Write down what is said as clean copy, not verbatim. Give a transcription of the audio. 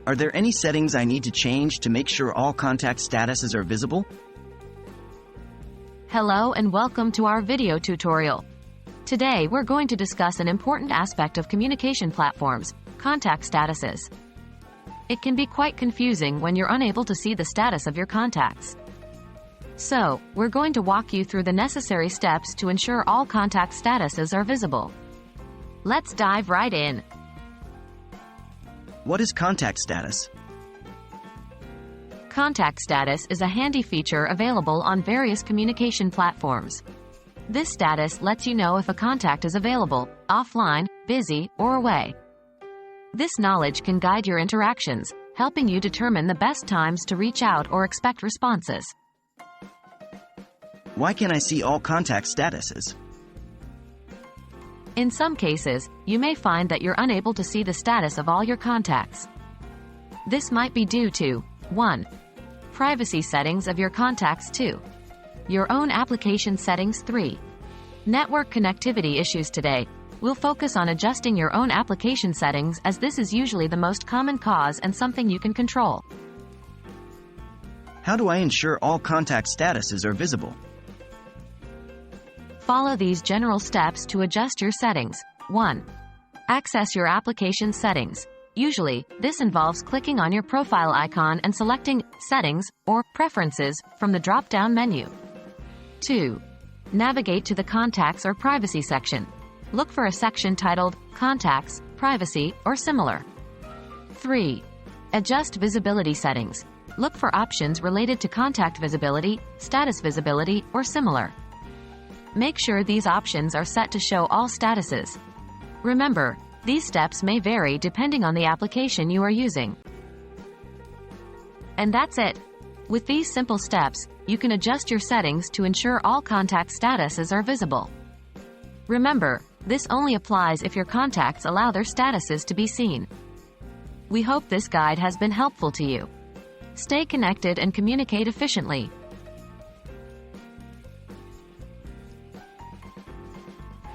Are there any settings I need to change to make sure all contact statuses are visible? Hello and welcome to our video tutorial. Today we're going to discuss an important aspect of communication platforms, contact statuses. It can be quite confusing when you're unable to see the status of your contacts. So, we're going to walk you through the necessary steps to ensure all contact statuses are visible. Let's dive right in. What is contact status? Contact status is a handy feature available on various communication platforms. This status lets you know if a contact is available, offline, busy, or away. This knowledge can guide your interactions, helping you determine the best times to reach out or expect responses. Why can't I see all contact statuses? In some cases, you may find that you're unable to see the status of all your contacts. This might be due to 1. Privacy settings of your contacts. 2. Your own application settings. 3. Network connectivity issues. Today, we'll focus on adjusting your own application settings, as this is usually the most common cause and something you can control. How do I ensure all contact statuses are visible? Follow these general steps to adjust your settings. 1. Access your application settings. Usually, this involves clicking on your profile icon and selecting Settings or Preferences from the drop-down menu. 2. Navigate to the Contacts or Privacy section. Look for a section titled Contacts, Privacy, or similar. 3. Adjust visibility settings. Look for options related to contact visibility, status visibility, or similar. Make sure these options are set to show all statuses. Remember, these steps may vary depending on the application you are using. And that's it. With these simple steps, you can adjust your settings to ensure all contact statuses are visible. Remember, this only applies if your contacts allow their statuses to be seen. We hope this guide has been helpful to you. Stay connected and communicate efficiently.